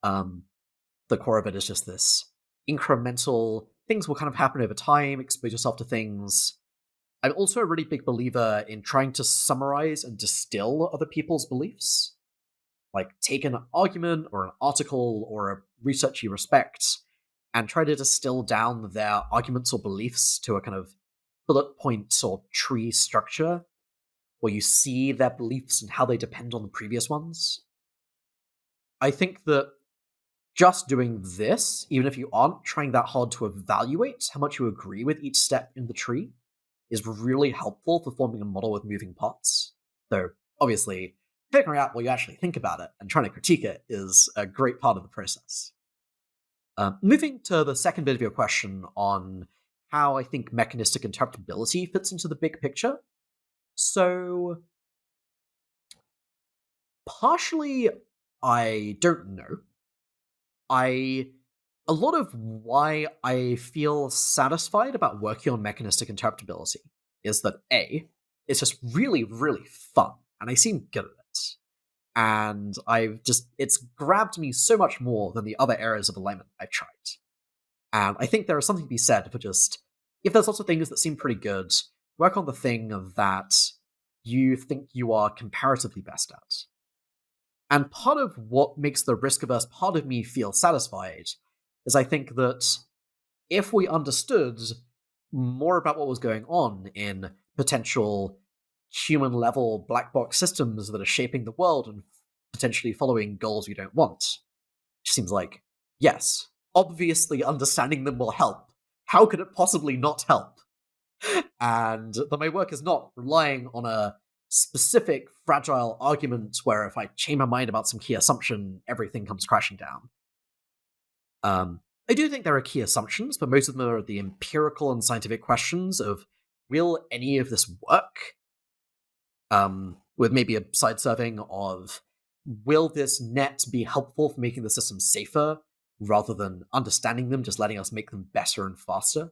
The core of it is just this incremental things will kind of happen over time, expose yourself to things. I'm also a really big believer in trying to summarize and distill other people's beliefs. Like, take an argument or an article or a research you respect and try to distill down their arguments or beliefs to a kind of bullet point or tree structure where you see their beliefs and how they depend on the previous ones. I think that just doing this, even if you aren't trying that hard to evaluate how much you agree with each step in the tree, is really helpful for forming a model with moving parts. Though, obviously, figuring out what you actually think about it and trying to critique it is a great part of the process. Moving to the second bit of your question on how I think mechanistic interpretability fits into the big picture. So, partially, I don't know. A lot of why I feel satisfied about working on mechanistic interpretability is that A, it's just really, really fun, and I seem good at it. And it's grabbed me so much more than the other areas of alignment I've tried. And I think there is something to be said for just, if there's lots of things that seem pretty good, work on the thing that you think you are comparatively best at. And part of what makes the risk-averse part of me feel satisfied is I think that if we understood more about what was going on in potential human-level black box systems that are shaping the world and potentially following goals we don't want, which seems like, yes, obviously understanding them will help. How could it possibly not help? And that my work is not relying on a specific fragile argument where if I change my mind about some key assumption, everything comes crashing down. I do think there are key assumptions, but most of them are the empirical and scientific questions of, will any of this work? With maybe a side serving of, will this net be helpful for making the system safer, rather than understanding them, just letting us make them better and faster?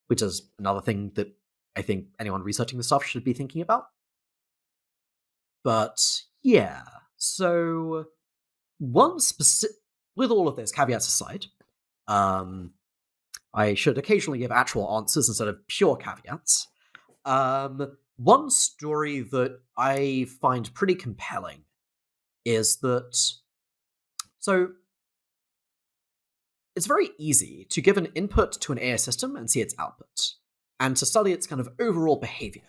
Which is another thing that I think anyone researching this stuff should be thinking about. But yeah, so with all of those caveats aside, I should occasionally give actual answers instead of pure caveats. One story that I find pretty compelling is that, so it's very easy to give an input to an AI system and see its output, and to study its kind of overall behavior.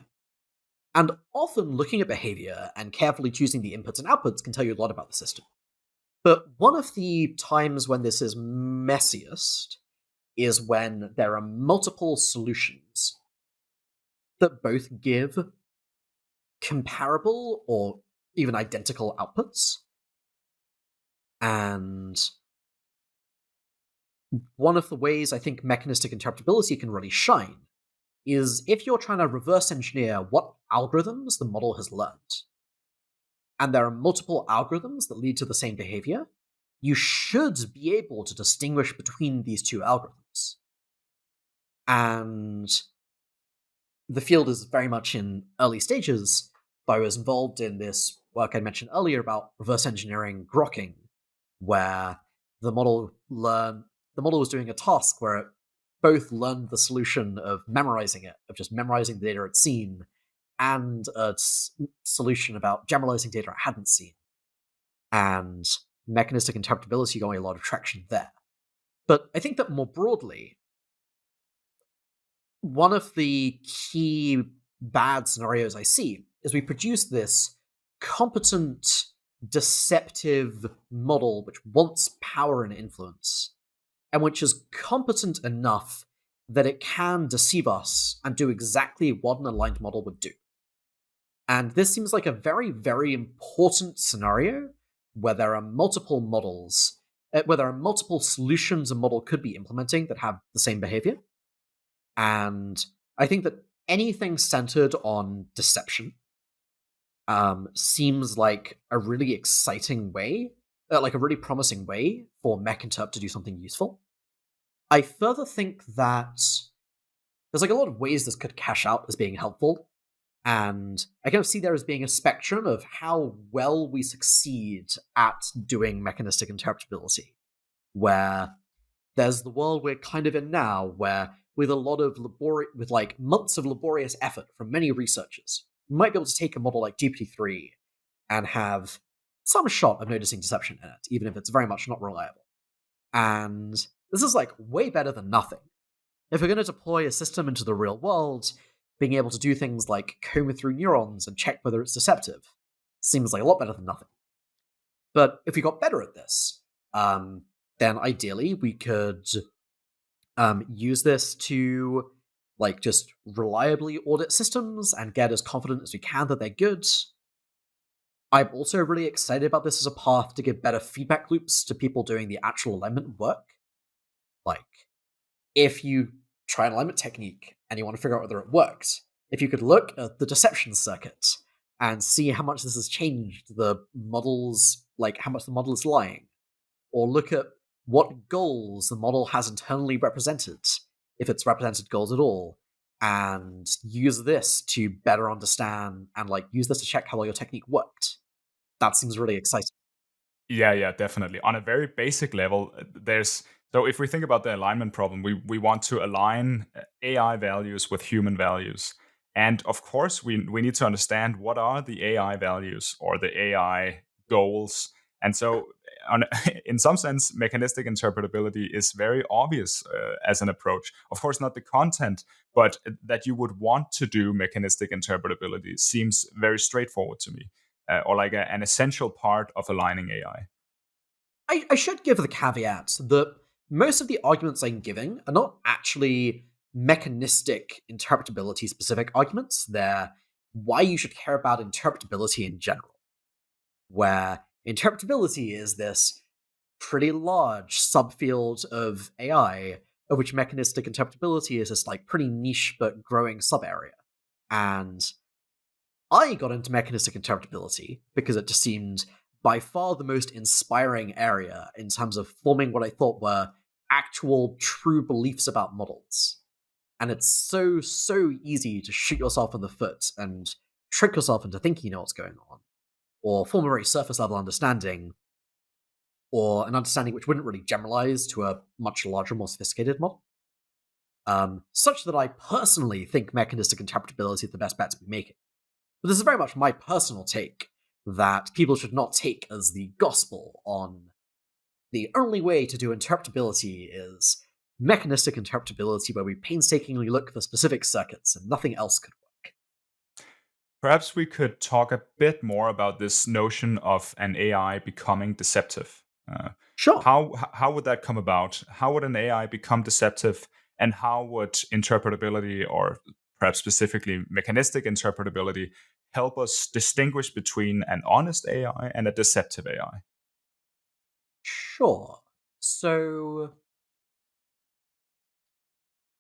And often looking at behavior and carefully choosing the inputs and outputs can tell you a lot about the system. But one of the times when this is messiest is when there are multiple solutions that both give comparable or even identical outputs. And one of the ways I think mechanistic interpretability can really shine is if you're trying to reverse engineer what algorithms the model has learned, and there are multiple algorithms that lead to the same behavior, you should be able to distinguish between these two algorithms. And the field is very much in early stages, but I was involved in this work I mentioned earlier about reverse engineering grokking, where the model was doing a task where it both learned the solution of memorizing it, of just memorizing the data it's seen, and a solution about generalizing data it hadn't seen. And mechanistic interpretability got a lot of traction there. But I think that more broadly, one of the key bad scenarios I see is we produce this competent, deceptive model which wants power and influence, and which is competent enough that it can deceive us and do exactly what an aligned model would do. And this seems like a very, very important scenario where there are multiple models, where there are multiple solutions a model could be implementing that have the same behavior. And I think that anything centered on deception seems like a really exciting way like a really promising way for mech-interp to do something useful. I further think that there's like a lot of ways this could cash out as being helpful, and I kind of see there as being a spectrum of how well we succeed at doing mechanistic interpretability, where there's the world we're kind of in now, where with a lot of with like months of laborious effort from many researchers, we might be able to take a model like GPT-3 and have some shot of noticing deception in it, even if it's very much not reliable. And this is like way better than nothing. If we're going to deploy a system into the real world, being able to do things like comb through neurons and check whether it's deceptive seems like a lot better than nothing. But if we got better at this, then ideally we could use this to like just reliably audit systems and get as confident as we can that they're good. I'm also really excited about this as a path to give better feedback loops to people doing the actual alignment work. Like, if you try an alignment technique and you want to figure out whether it works, if you could look at the deception circuit and see how much this has changed the models, like how much the model is lying, or look at what goals the model has internally represented, if it's represented goals at all, and use this to better understand and like use this to check how well your technique worked. That seems really exciting. Yeah, definitely. On a very basic level, there's so if we think about the alignment problem, we want to align AI values with human values. And of course, we need to understand what are the AI values or the AI goals. And so, in some sense, mechanistic interpretability is very obvious as an approach. Of course, not the content, but that you would want to do mechanistic interpretability seems very straightforward to me, or like an essential part of aligning AI. I should give the caveat that most of the arguments I'm giving are not actually mechanistic interpretability specific arguments. They're why you should care about interpretability in general, where interpretability is this pretty large subfield of AI, of which mechanistic interpretability is this like pretty niche but growing sub area. And I got into mechanistic interpretability because it just seemed by far the most inspiring area in terms of forming what I thought were actual true beliefs about models. And it's so easy to shoot yourself in the foot and trick yourself into thinking you know what's going on, or form a very surface level understanding, or an understanding which wouldn't really generalize to a much larger, more sophisticated model. Such that I personally think mechanistic interpretability is the best bet to be making. But this is very much my personal take that people should not take as the gospel on the only way to do interpretability is mechanistic interpretability, where we painstakingly look for specific circuits and nothing else could work. Perhaps we could talk a bit more about this notion of an AI becoming deceptive. Uh, Sure. how would that come about? How would an AI become deceptive, and how would interpretability, or perhaps specifically mechanistic interpretability, help us distinguish between an honest AI and a deceptive AI? Sure. So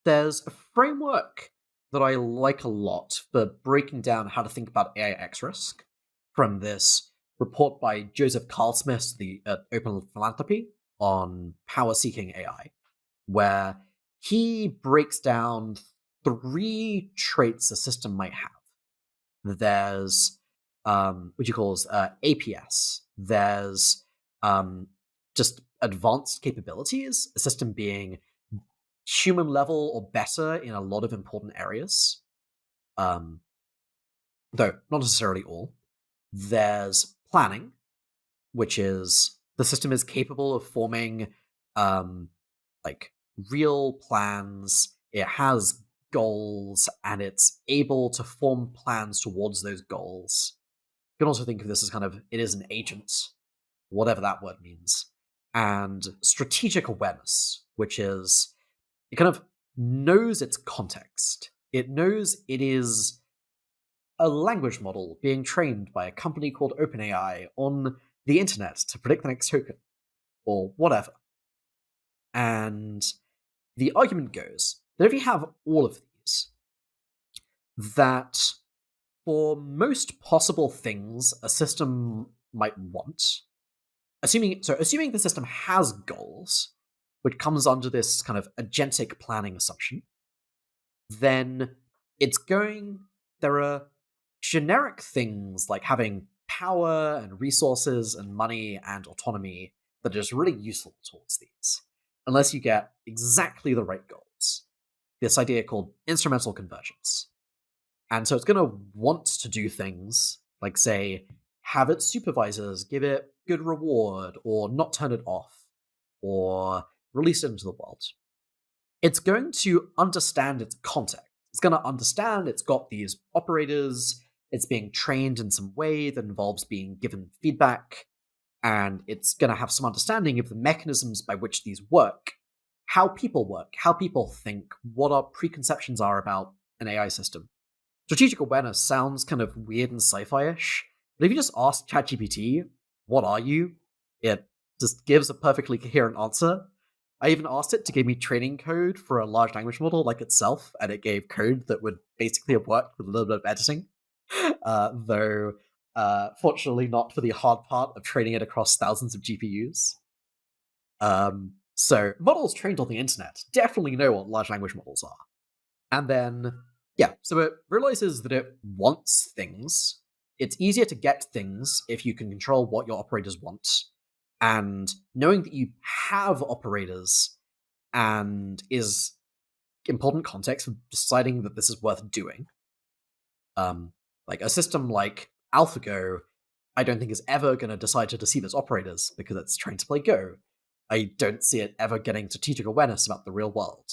there's a framework that I like a lot for breaking down how to think about AI X risk from this report by Joseph Carl-Smith, the Open Philanthropy, on power-seeking AI, where he breaks down three traits a system might have. There's which he calls APS. There's just advanced capabilities, a system being human level or better in a lot of important areas, though not necessarily all. There's planning, which is the system is capable of forming like real plans. It has goals and it's able to form plans towards those goals. You can also think of this as kind of it is an agent, whatever that word means. And strategic awareness, which is it kind of knows its context. It knows it is a language model being trained by a company called OpenAI on the internet to predict the next token, or whatever. And the argument goes that if you have all of these, that for most possible things a system might want, assuming the system has goals, which comes under this kind of agentic planning assumption, then it's going. There are generic things like having power and resources and money and autonomy that are just really useful towards these, unless you get exactly the right goals. This idea called instrumental convergence. And so it's going to want to do things like, say, have its supervisors give it good reward or not turn it off or release it into the world. It's going to understand its context. It's going to understand it's got these operators, it's being trained in some way that involves being given feedback, and it's going to have some understanding of the mechanisms by which these work, how people think, what our preconceptions are about an AI system. Strategic awareness sounds kind of weird and sci-fi-ish, but if you just ask ChatGPT, what are you? It just gives a perfectly coherent answer. I even asked it to give me training code for a large language model like itself, and it gave code that would basically have worked with a little bit of editing. Though, fortunately not for the hard part of training it across thousands of GPUs. So, models trained on the internet definitely know what large language models are. And then, yeah, so it realizes that it wants things. It's easier to get things if you can control what your operators want. And knowing that you have operators and is important context for deciding that this is worth doing. Like a system like AlphaGo, I don't think is ever going to decide to deceive its operators because it's trying to play Go. I don't see it ever getting strategic awareness about the real world.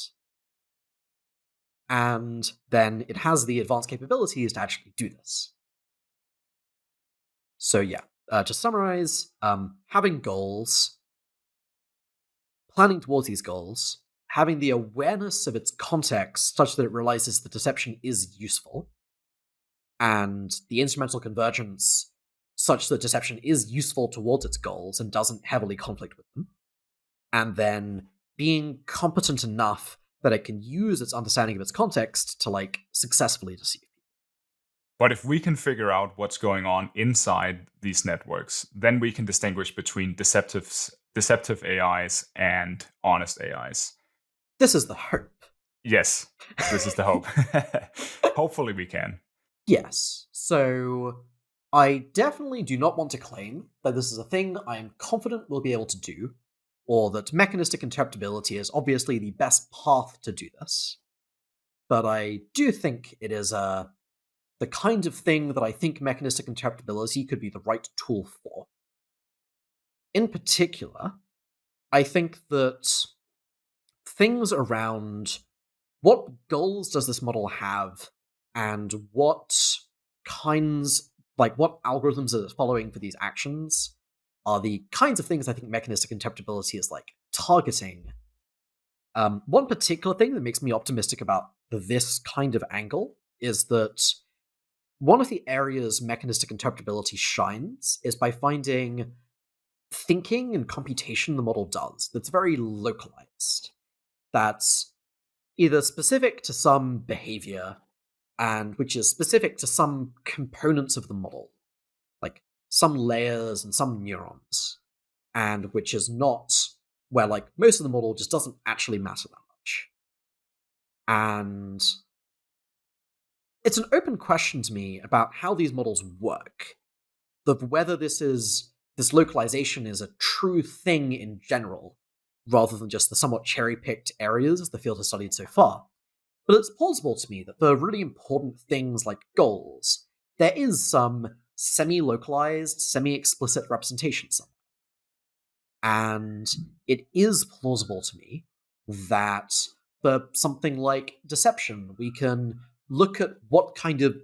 And then it has the advanced capabilities to actually do this. So yeah, to summarize, having goals, planning towards these goals, having the awareness of its context such that it realizes the deception is useful, and the instrumental convergence such that deception is useful towards its goals and doesn't heavily conflict with them, and then being competent enough that it can use its understanding of its context to, like, successfully deceive people. But if we can figure out what's going on inside these networks, then we can distinguish between deceptive AIs and honest AIs. This is the hope. Yes, this is the hope. Hopefully we can. Yes. So I definitely do not want to claim that this is a thing I am confident we'll be able to do, or that mechanistic interpretability is obviously the best path to do this. But I do think it is the kind of thing that I think mechanistic interpretability could be the right tool for. In particular, I think that things around what goals does this model have and what algorithms is it following for these actions are the kinds of things I think mechanistic interpretability is like targeting. One particular thing that makes me optimistic about this kind of angle is that one of the areas mechanistic interpretability shines is by finding thinking and computation the model does that's very localized. That's either specific to some behavior and which is specific to some components of the model, like some layers and some neurons, and which is not where, like, most of the model just doesn't actually matter that much. And it's an open question to me about how these models work, of whether this localization is a true thing in general, rather than just the somewhat cherry-picked areas the field has studied so far. But it's plausible to me that for really important things like goals, there is some semi-localized, semi-explicit representation somewhere. And it is plausible to me that for something like deception, we can look at what kind of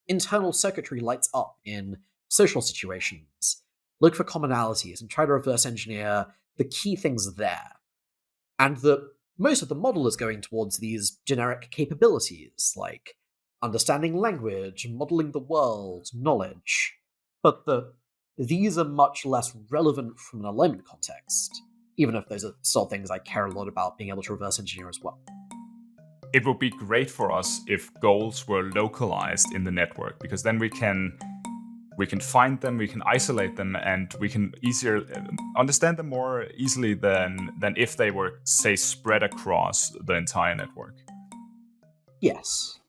internal circuitry lights up in social situations, look for commonalities, and try to reverse engineer the key things there. And that most of the model is going towards these generic capabilities, like understanding language, modeling the world, knowledge, but these are much less relevant from an alignment context, even if those are still things I care a lot about being able to reverse engineer as well. It would be great for us if goals were localized in the network, because then we can we can find them, we can isolate them, and we can easier understand them more easily than if they were, say, spread across the entire network. Yes.